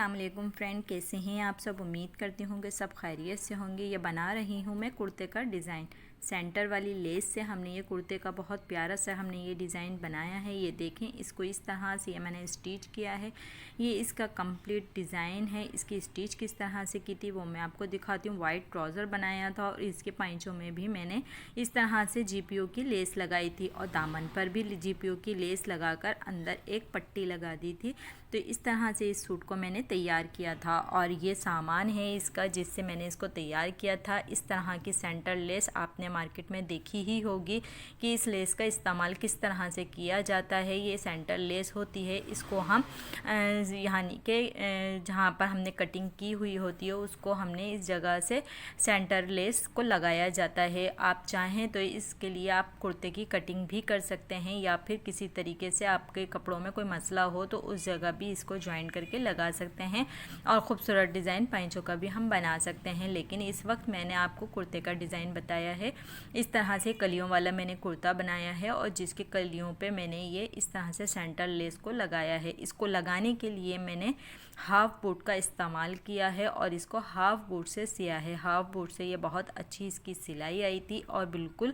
अस्सलाम वालेकुम फ्रेंड, कैसे हैं आप सब। उम्मीद करती हूँ कि सब खैरियत से होंगे। ये बना रही हूँ मैं कुर्ते का डिज़ाइन। सेंटर वाली लेस से हमने ये कुर्ते का बहुत प्यारा सा हमने ये डिज़ाइन बनाया है। ये देखें, इसको इस तरह से ये मैंने स्टिच किया है। ये इसका कंप्लीट डिज़ाइन है। इसकी स्टिच किस तरह से की थी वो मैं आपको दिखाती हूँ। वाइट ट्राउज़र बनाया था और इसके पैंचों में भी मैंने इस तरह से जीपीओ की लेस लगाई थी और दामन पर भी जीपीओ की लेस लगाकर अंदर एक पट्टी लगा दी थी। तो इस तरह से इस सूट को मैंने तैयार किया था और ये सामान है इसका जिससे मैंने इसको तैयार किया था। इस तरह की सेंटर लेस आपने मार्केट में देखी ही होगी कि इस लेस का इस्तेमाल किस तरह से किया जाता है। ये सेंटर लेस होती है, इसको हम यानी कि जहाँ पर हमने कटिंग की हुई होती है उसको हमने इस जगह से सेंटर लेस को लगाया जाता है। आप चाहें तो इसके लिए आप कुर्ते की कटिंग भी कर सकते हैं या फिर किसी तरीके से आपके कपड़ों में कोई मसला हो तो उस जगह भी इसको ज्वाइन करके लगा सकते हैं और ख़ूबसूरत डिज़ाइन पैंचों का भी हम बना सकते हैं। लेकिन इस वक्त मैंने आपको कुर्ते का डिज़ाइन बताया है। इस तरह से कलियों वाला मैंने कुर्ता बनाया है और जिसके कलियों पे मैंने ये इस तरह से सेंटर लेस को लगाया है। इसको लगाने के लिए मैंने हाफ बूट का इस्तेमाल किया है और इसको हाफ बूट से सिया है। हाफ बूट से ये बहुत अच्छी इसकी सिलाई आई थी और बिल्कुल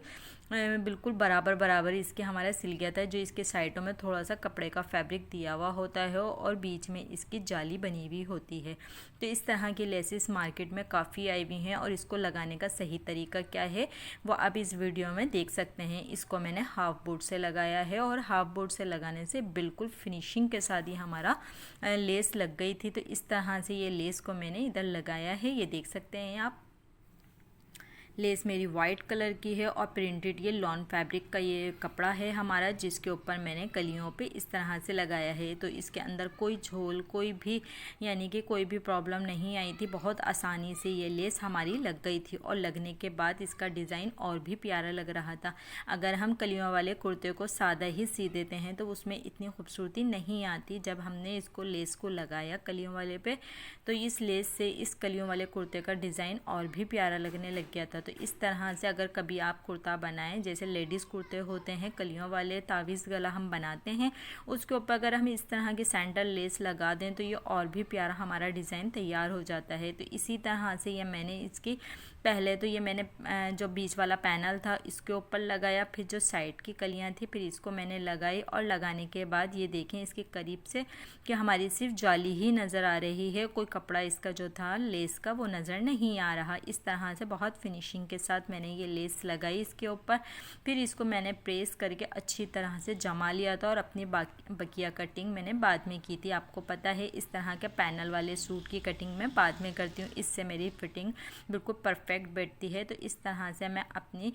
बराबर बराबर इसके हमारा सिल गया था। जो इसके साइडों में थोड़ा सा कपड़े का फैब्रिक दिया हुआ होता है और बीच में इसकी जाली बनी हुई होती है। तो इस तरह की लेसेस मार्केट में काफ़ी आई हुई हैं और इसको लगाने का सही तरीका क्या है वो आप इस वीडियो में देख सकते हैं। इसको मैंने हाफ बूट से लगाया है और हाफ बूट से लगाने से बिल्कुल फिनिशिंग के साथ ही हमारा लेस लग गई थी। तो इस तरह से ये लेस को मैंने इधर लगाया है, ये देख सकते हैं आप। लेस मेरी वाइट कलर की है और प्रिंटेड ये लॉन फैब्रिक का ये कपड़ा है हमारा जिसके ऊपर मैंने कलियों पे इस तरह से लगाया है। तो इसके अंदर कोई झोल कोई भी यानी कि कोई भी प्रॉब्लम नहीं आई थी। बहुत आसानी से ये लेस हमारी लग गई थी और लगने के बाद इसका डिज़ाइन और भी प्यारा लग रहा था। अगर हम कलियों वाले कुर्ते को सादा ही सी देते हैं तो उसमें इतनी खूबसूरती नहीं आती। जब हमने इसको लेस को लगाया कलियों वाले पे तो इस लेस से इस कलियों वाले कुर्ते का डिज़ाइन और भी प्यारा लगने लग गया था। तो इस तरह से अगर कभी आप कुर्ता बनाएं, जैसे लेडीज़ कुर्ते होते हैं कलियों वाले तावीज़ गला हम बनाते हैं, उसके ऊपर अगर हम इस तरह की सेंटर लेस लगा दें तो ये और भी प्यारा हमारा डिज़ाइन तैयार हो जाता है। तो इसी तरह से ये मैंने इसकी पहले तो ये मैंने जो बीच वाला पैनल था इसके ऊपर लगाया, फिर जो साइड की कलियां थी फिर इसको मैंने लगाई और लगाने के बाद ये देखें इसके करीब से कि हमारी सिर्फ जाली ही नज़र आ रही है, कोई कपड़ा इसका जो था लेस का वो नज़र नहीं आ रहा। इस तरह से बहुत फिनिशिंग के साथ मैंने ये लेस लगाई इसके ऊपर। फिर इसको मैंने प्रेस करके अच्छी तरह से जमा लिया था और अपनी बकिया कटिंग मैंने बाद में की थी। आपको पता है इस तरह के पैनल वाले सूट की कटिंग मैं बाद में करती हूँ, इससे मेरी फिटिंग बिल्कुल परफेक्ट बैठती है। तो इस तरह से मैं अपनी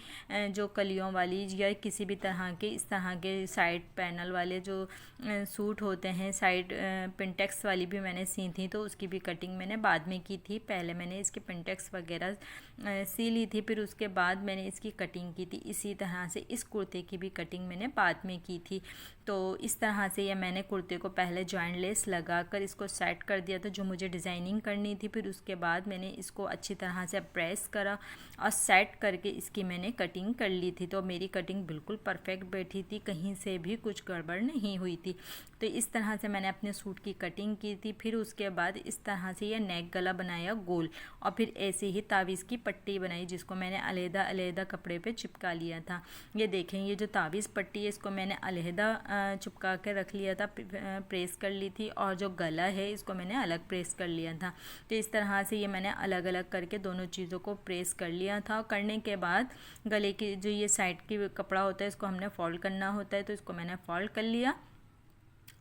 जो कलियों वाली या किसी भी तरह के इस तरह के साइड पैनल वाले जो सूट होते हैं, साइड पिंटेक्स वाली भी मैंने सी थी तो उसकी भी कटिंग मैंने बाद में की थी। पहले मैंने इसकी पिंटेक्स वगैरह सी ली थी, फिर उसके बाद मैंने इसकी कटिंग की थी। इसी तरह से इस कुर्ते की भी कटिंग मैंने बाद में की थी। तो इस तरह से ये मैंने कुर्ते को पहले जॉइंट लेस लगाकर इसको सेट कर दिया था जो मुझे डिज़ाइनिंग करनी थी। फिर उसके बाद मैंने इसको अच्छी तरह से प्रेस करा और सेट करके इसकी मैंने कटिंग कर ली थी। तो मेरी कटिंग बिल्कुल परफेक्ट बैठी थी, कहीं से भी कुछ गड़बड़ नहीं हुई थी। तो इस तरह से मैंने अपने सूट की कटिंग की थी। फिर उसके बाद इस तरह से ये नेक गला बनाया गोल और फिर ऐसे ही तावीज़ की पट्टी बनाई जिसको मैंने अलहदा अलहदा कपड़े पे चिपका लिया था। ये देखें, ये जो तावीज़ पट्टी है इसको मैंने अलहदा चिपका के रख लिया था, प्रेस कर ली थी, और जो गला है इसको मैंने अलग प्रेस कर लिया था। तो इस तरह से ये मैंने अलग अलग करके दोनों चीज़ों को प्रेस कर लिया था। करने के बाद गले की जो ये साइड की कपड़ा होता है इसको हमने फोल्ड करना होता है, तो इसको मैंने फोल्ड कर लिया।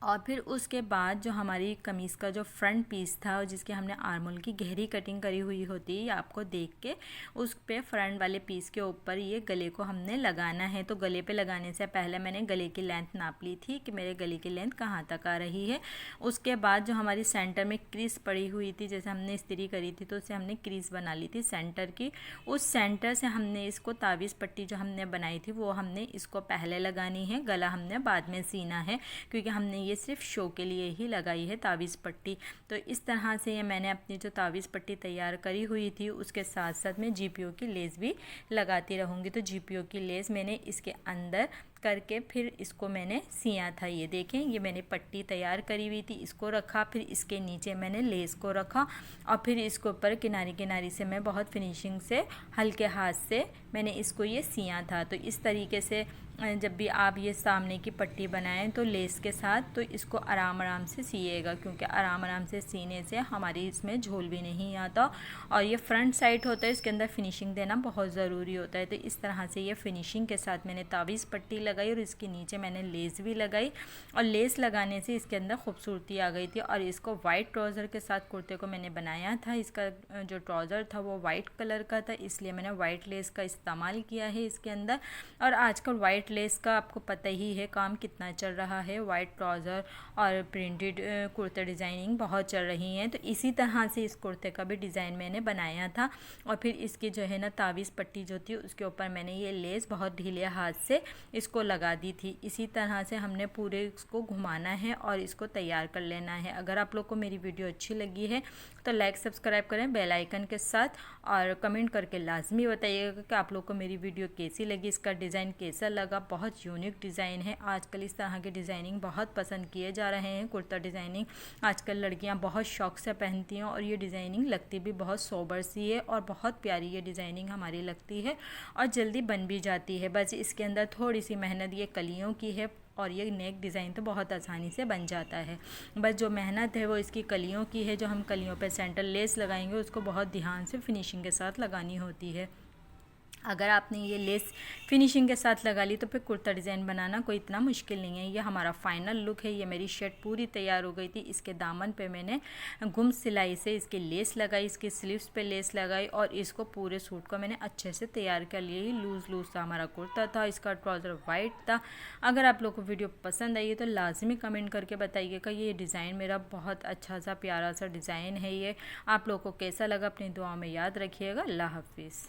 और फिर उसके बाद जो हमारी कमीज़ का जो फ्रंट पीस था और जिसके हमने आर्मोल की गहरी कटिंग करी हुई होती है, आपको देख के उस पे फ्रंट वाले पीस के ऊपर ये गले को हमने लगाना है। तो गले पे लगाने से पहले मैंने गले की लेंथ नाप ली थी कि मेरे गले की लेंथ कहाँ तक आ रही है। उसके बाद जो हमारी सेंटर में क्रीज पड़ी हुई थी, जैसे हमने इस्त्री करी थी तो उससे हमने क्रीज बना ली थी सेंटर की, उस सेंटर से हमने इसको तावीज़ पट्टी जो हमने बनाई थी वो हमने इसको पहले लगानी है, गला हमने बाद में सीना है क्योंकि हमने ये सिर्फ शो के लिए ही लगाई है तावीज़ पट्टी। तो इस तरह से ये मैंने अपनी जो तावीज़ पट्टी तैयार करी हुई थी उसके साथ साथ मैं जीपीओ की लेस भी लगाती रहूँगी। तो जीपीओ की लेस मैंने इसके अंदर करके फिर इसको मैंने सिया था। ये देखें, ये मैंने पट्टी तैयार करी हुई थी, इसको रखा, फिर इसके नीचे मैंने लेस को रखा और फिर इसके ऊपर किनारी किनारी से मैं बहुत फिनिशिंग से हल्के हाथ से मैंने इसको ये सिया था। तो इस तरीके से जब भी आप ये सामने की पट्टी बनाएं तो लेस के साथ, तो इसको आराम आराम से सिएगा, क्योंकि आराम आराम से सीने से हमारी इसमें झोल भी नहीं आता। और ये फ्रंट साइड होता है, इसके अंदर फिनिशिंग देना बहुत ज़रूरी होता है। तो इस तरह से ये फिनिशिंग के साथ मैंने तावीज़ पट्टी लगाई और इसके नीचे मैंने लेस भी लगाई, और लेस लगाने से इसके अंदर खूबसूरती आ गई थी। और इसको वाइट ट्राउज़र के साथ कुर्ते को मैंने बनाया था। इसका जो ट्राउज़र था वो वाइट कलर का था, इसलिए मैंने वाइट लेस का इस्तेमाल किया है इसके अंदर। और आजकल वाइट लेस का आपको पता ही है काम कितना चल रहा है, वाइट ट्राउज़र और प्रिंटेड कुर्ते डिज़ाइनिंग बहुत चल रही हैं। तो इसी तरह से इस कुर्ते का भी डिज़ाइन मैंने बनाया था। और फिर इसकी जो है ना तावीज़ पट्टी जो थी उसके ऊपर मैंने ये लेस बहुत ढीले हाथ से इसको लगा दी थी। इसी तरह से हमने पूरे इसको घुमाना है और इसको तैयार कर लेना है। अगर आप लोग को मेरी वीडियो अच्छी लगी है तो लाइक सब्सक्राइब करें बेल आइकन के साथ, और कमेंट करके लाजमी बताइएगा कि आप लोग को मेरी वीडियो कैसी लगी, इसका डिज़ाइन कैसा लगा। बहुत यूनिक डिज़ाइन है, आजकल इस तरह के डिज़ाइनिंग बहुत पसंद किए जा रहे हैं। कुर्ता डिज़ाइनिंग आजकल लड़कियां बहुत शौक से पहनती हैं और ये डिज़ाइनिंग लगती भी बहुत सोबर सी है और बहुत प्यारी ये डिज़ाइनिंग हमारी लगती है और जल्दी बन भी जाती है। बस इसके अंदर थोड़ी सी मेहनत ये कलियों की है, और ये नेक डिज़ाइन तो बहुत आसानी से बन जाता है। बस जो मेहनत है वो इसकी कलियों की है। जो हम कलियों पे सेंटर लेस लगाएंगे उसको बहुत ध्यान से फिनिशिंग के साथ लगानी होती है। अगर आपने ये लेस फिनिशिंग के साथ लगा ली तो फिर कुर्ता डिज़ाइन बनाना कोई इतना मुश्किल नहीं है। ये हमारा फाइनल लुक है। ये मेरी शर्ट पूरी तैयार हो गई थी। इसके दामन पे मैंने गुम सिलाई से इसकी लेस लगाई, इसकी स्लीव्स पे लेस लगाई और इसको पूरे सूट को मैंने अच्छे से तैयार कर लिया। लूज़ लूज़ सा हमारा कुर्ता था, इसका ट्राउज़र वाइट था। अगर आप लोग को वीडियो पसंद आई है तो लाजमी कमेंट करके बताइएगा। ये डिज़ाइन मेरा बहुत अच्छा सा प्यारा सा डिज़ाइन है। ये आप लोग को कैसा लगा अपनी दुआ में याद रखिएगा। अल्लाह हाफिज़।